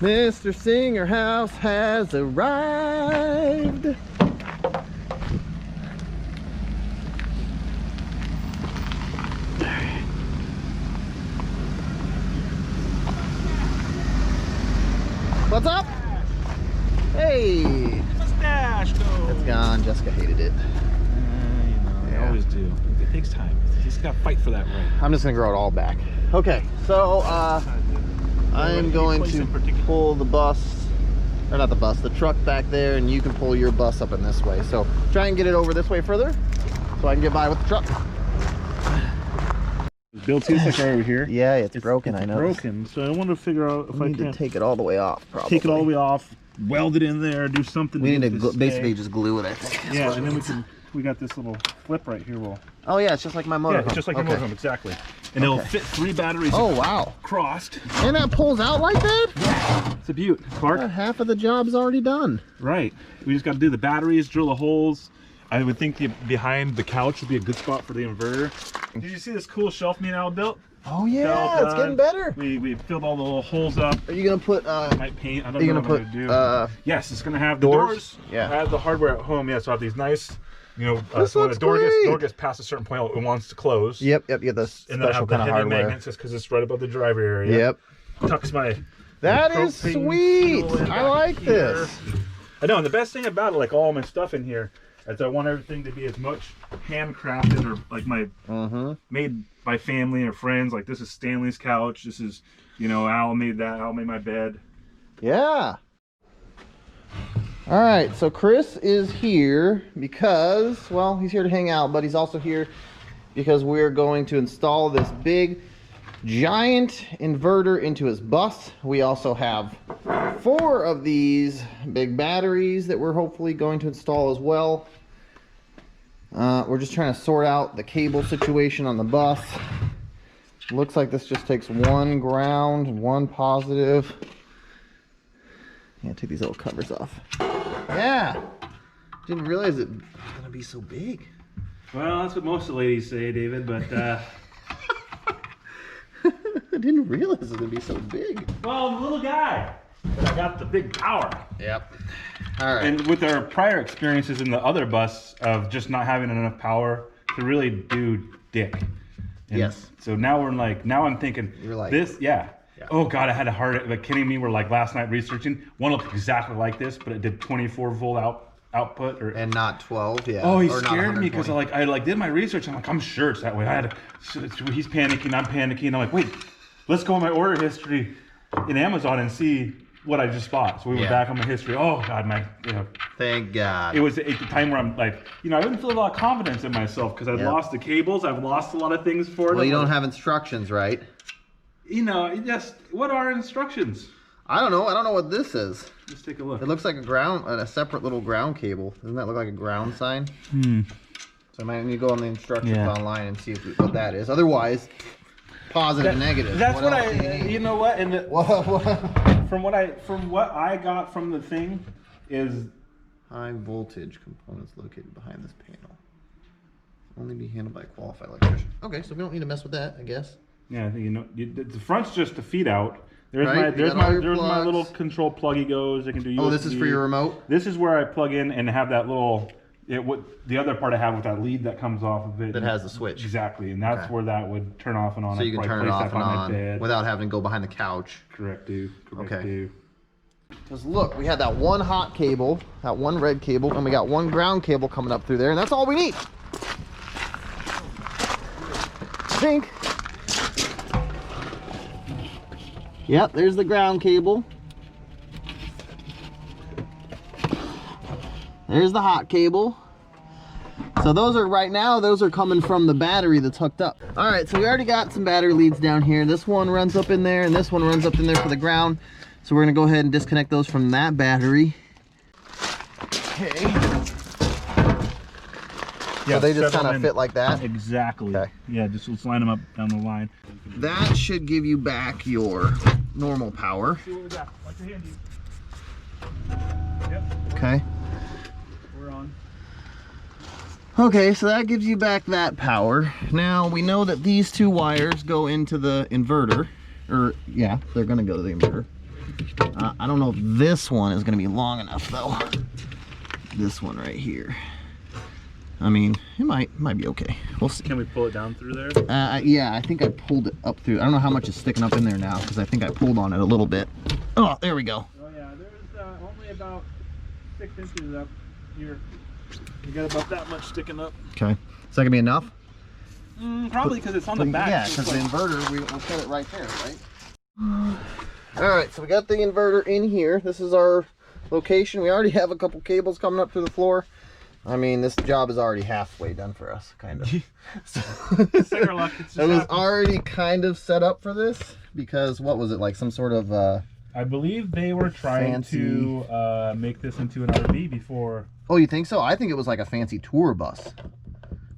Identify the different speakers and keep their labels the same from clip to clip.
Speaker 1: Mr. Singer House has arrived. What's up? Hey!
Speaker 2: Mustache go!
Speaker 1: It's gone. Jessica hated it.
Speaker 2: You know, I always do. It takes time. You just gotta fight for that right.
Speaker 1: I'm just gonna grow it all back. Okay, so I'm going to pull the bus, or not the bus, the truck back there, and you can pull your bus up in this way. So try and get it over this way further, so I can get by with the truck.
Speaker 2: Build seats like right over here.
Speaker 1: Yeah, it's broken. I know.
Speaker 2: Broken. So I want to figure out if I
Speaker 1: need
Speaker 2: can
Speaker 1: to take it all the way off. Probably
Speaker 2: take it all the way off, weld it in there, do something.
Speaker 1: We need to basically just glue it. I think.
Speaker 2: Yeah, and then we got this little flip right here.
Speaker 1: Oh yeah, it's just like my motorhome.
Speaker 2: Yeah, it's just like your motorhome, exactly. And it'll fit 3 batteries.
Speaker 1: Oh wow.
Speaker 2: Crossed.
Speaker 1: And that pulls out like that?
Speaker 2: Yeah. It's a beaut. Clark.
Speaker 1: Half of the job's already done.
Speaker 2: Right. We just got to do the batteries, drill the holes. I would think behind the couch would be a good spot for the inverter. Did you see this cool shelf me and Al built?
Speaker 1: Oh yeah, it's getting better.
Speaker 2: We filled all the little holes up.
Speaker 1: Are you gonna put
Speaker 2: might paint? I don't know what I'm gonna do. Yes, it's gonna have
Speaker 1: doors.
Speaker 2: Yeah. I have the hardware at home. Yeah, so I have these nice, you know,
Speaker 1: this
Speaker 2: so when
Speaker 1: looks
Speaker 2: the door
Speaker 1: great.
Speaker 2: gets past a certain point, it wants to close.
Speaker 1: Yep. The
Speaker 2: And then I
Speaker 1: special
Speaker 2: have the
Speaker 1: kind of
Speaker 2: heavy
Speaker 1: hardware.
Speaker 2: magnets just because it's right above the driver area.
Speaker 1: Yep.
Speaker 2: Tucks my.
Speaker 1: That
Speaker 2: my
Speaker 1: is
Speaker 2: propane
Speaker 1: sweet.
Speaker 2: fuel in
Speaker 1: I
Speaker 2: back
Speaker 1: like
Speaker 2: here.
Speaker 1: this.
Speaker 2: I know, and the best thing about it, like all my stuff in here, is I want everything to be as much handcrafted or like my made by family or friends. Like this is Stanley's couch. This is, you know, Al made that. Al made my bed.
Speaker 1: Yeah. All right, so Chris is here because, well, he's here to hang out, but he's also here because we're going to install this big, giant inverter into his bus. We also have 4 of these big batteries that we're hopefully going to install as well. We're just trying to sort out the cable situation on the bus. Looks like this just takes 1 ground and 1 positive. Yeah, take these little covers off. Yeah, didn't realize it was gonna be so big.
Speaker 2: Well, that's what most of the ladies say, David, but
Speaker 1: I didn't realize it was gonna be so big.
Speaker 2: well, I'm a little guy, but I got the big power.
Speaker 1: Yep. All right.
Speaker 2: And with our prior experiences in the other bus of just not having enough power to really do dick. And
Speaker 1: yes.
Speaker 2: So now now I'm thinking,
Speaker 1: You're like,
Speaker 2: this, yeah. Oh God, I had a heart, like kidding me, we're like last night researching, one looked exactly like this, but it did 24 volt output.
Speaker 1: And not 12, yeah.
Speaker 2: Oh, he
Speaker 1: or
Speaker 2: scared me because I did my research. I'm like, I'm sure it's that way. He's panicking, I'm panicking. I'm like, wait, let's go on my order history in Amazon and see what I just bought. So we went back on my history. Oh God,
Speaker 1: thank God.
Speaker 2: it was at the time where I'm like, you know, I didn't feel a lot of confidence in myself because I'd lost the cables. I've lost a lot of things for it.
Speaker 1: Well, you don't have instructions, right?
Speaker 2: You know, just what are instructions?
Speaker 1: I don't know. I don't know what this is.
Speaker 2: Let's take a look.
Speaker 1: It looks like a separate little ground cable. Doesn't that look like a ground sign? So I might need to go on the instructions online and see what that is. Otherwise, positive, negative.
Speaker 2: That's you know what? And from what I got from the thing is
Speaker 1: high voltage components located behind this panel. Only be handled by a qualified electrician. Okay, so we don't need to mess with that, I guess.
Speaker 2: Yeah, I think, you know, the front's just the feet out. There's
Speaker 1: right?
Speaker 2: there's my little control pluggy goes. I can do USB.
Speaker 1: Oh, this is for your remote?
Speaker 2: This is where I plug in and have that little, the other part I have with that lead that comes off of it.
Speaker 1: That has the switch.
Speaker 2: Exactly, and that's where that would turn off and on.
Speaker 1: So you can turn it off and on without having to go behind the couch.
Speaker 2: Correct, dude.
Speaker 1: Okay. Because look, we had that 1 hot cable, that 1 red cable, and we got 1 ground cable coming up through there, and that's all we need. I think. Yep, there's the ground cable. There's the hot cable. So those are right now, those are coming from the battery that's hooked up. All right, so we already got some battery leads down here. This one runs up in there and this one runs up in there for the ground. So we're gonna go ahead and disconnect those from that battery. Okay. Yeah, so they just kind of fit like that?
Speaker 2: Exactly. Okay. Yeah, just let's line them up down the line.
Speaker 1: That should give you back your normal power.
Speaker 2: See what we got. Watch your hand,
Speaker 1: Yep. Okay.
Speaker 2: We're on.
Speaker 1: Okay, so that gives you back that power. Now we know that these 2 wires go into the inverter. Or, yeah, they're gonna go to the inverter. I don't know if this one is going to be long enough though. This one right here. I mean, it might be okay. We'll see.
Speaker 2: Can we pull it down through there?
Speaker 1: Yeah, I think I pulled it up through. I don't know how much is sticking up in there now because I think I pulled on it a little bit. Oh, there we go.
Speaker 2: Oh yeah, there's only about 6 inches up here. You got about that much sticking up.
Speaker 1: Okay. Is that going to be enough?
Speaker 2: Probably because it's on the back.
Speaker 1: Yeah, because the inverter, we'll put it right there, right? Alright, so we got the inverter in here. This is our location. We already have a couple cables coming up through the floor. I mean, this job is already halfway done for us, kind of. So, it was already kind of set up for this because what was it, like some sort of
Speaker 2: I believe they were trying to make this into an RV before.
Speaker 1: Oh, you think so? I think it was like a fancy tour bus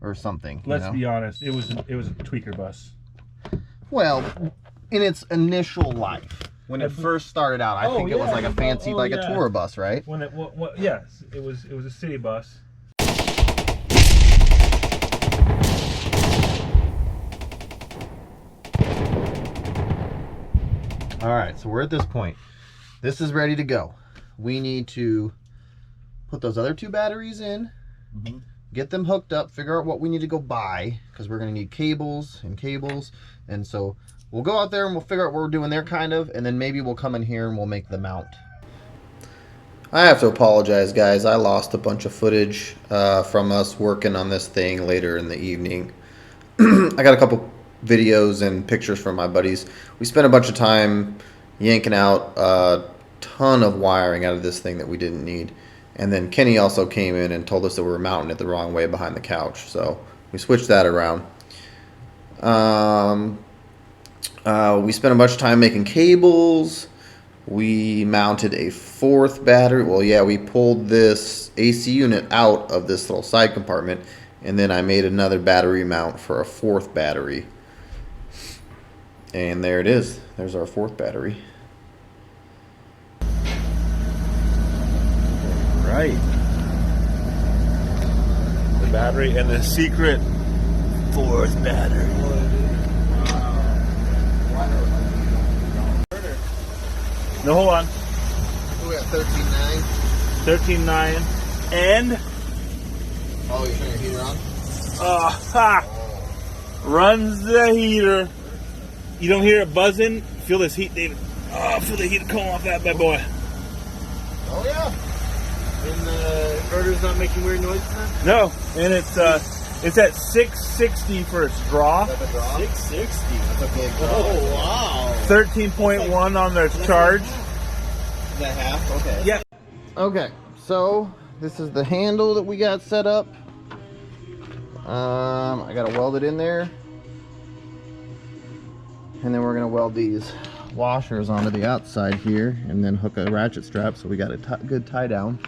Speaker 1: or something.
Speaker 2: Let's be honest, it was a tweaker bus.
Speaker 1: Well, in its initial life, when it first started out, I think it was like a fancy, a tour bus, right?
Speaker 2: When it, yes, it was a city bus.
Speaker 1: All right, so we're at this point. This is ready to go. We need to put those other 2 batteries in, get them hooked up, figure out what we need to go buy, because we're going to need cables, and so we'll go out there and we'll figure out what we're doing there, kind of, and then maybe we'll come in here and we'll make the mount. I have to apologize, guys. I lost a bunch of footage from us working on this thing later in the evening. I got a couple videos and pictures from my buddies. We spent a bunch of time yanking out a ton of wiring out of this thing that we didn't need. And then Kenny also came in and told us that we were mounting it the wrong way behind the couch. So we switched that around. We spent a bunch of time making cables. We mounted a 4th battery. Well, yeah, we pulled this AC unit out of this little side compartment. And then I made another battery mount for a 4th battery. And there it is. There's our 4th battery.
Speaker 2: Right. The battery and the secret 4th battery. No, hold on.
Speaker 1: We got 13.9.
Speaker 2: 13.9 and
Speaker 1: Oh, you're turning your heater on?
Speaker 2: Runs the heater. You don't hear it buzzing? Feel this heat, David. Feel the heat coming off that bad boy.
Speaker 1: Oh yeah.
Speaker 3: And the inverter's not making weird noises then?
Speaker 2: No, and it's at 660 for its draw.
Speaker 3: 660.
Speaker 1: That's a big draw.
Speaker 3: Oh wow.
Speaker 2: 13.1 on their charge.
Speaker 3: Is that half? Okay.
Speaker 2: Yeah.
Speaker 1: Okay, so this is the handle that we got set up. I gotta weld it in there. And then we're gonna weld these washers onto the outside here and then hook a ratchet strap so we got a good tie down.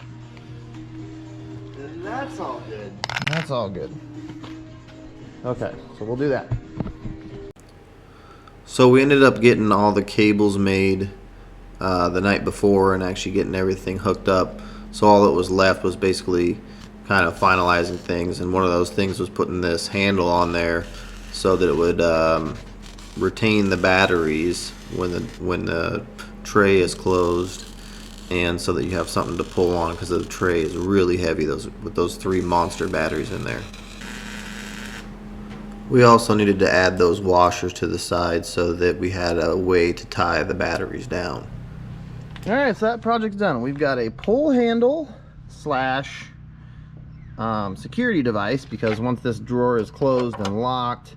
Speaker 3: And that's all good.
Speaker 1: That's all good. Okay, so we'll do that. So we ended up getting all the cables made the night before and actually getting everything hooked up. So all that was left was basically kind of finalizing things, and one of those things was putting this handle on there so that it would retain the batteries when the tray is closed, and so that you have something to pull on because the tray is really heavy with those 3 monster batteries in there. We also needed to add those washers to the side so that we had a way to tie the batteries down. Alright, so that project's done. We've got a pull handle slash security device, because once this drawer is closed and locked,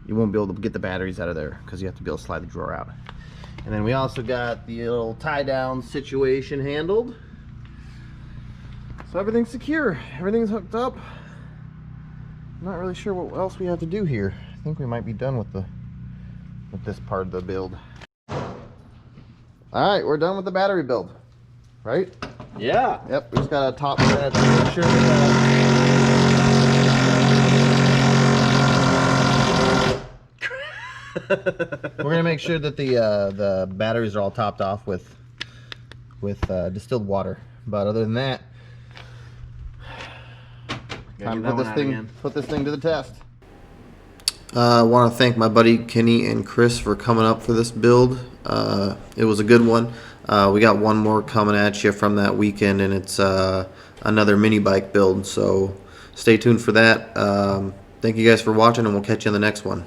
Speaker 1: you won't be able to get the batteries out of there because you have to be able to slide the drawer out. And then we also got the little tie down situation handled. So everything's secure, everything's hooked up. I'm not really sure what else we have to do here. I think we might be done with this part of the build. All right, we're done with the battery build, right?
Speaker 3: Yeah.
Speaker 1: Yep, we just gotta top that to make sure that we're gonna make sure that the batteries are all topped off with distilled water. But other than that, time to put this thing to the test. I want to thank my buddy Kenny and Chris for coming up for this build. It was a good one. We got one more coming at you from that weekend, and it's another mini bike build. So stay tuned for that. Thank you guys for watching, and we'll catch you in the next one.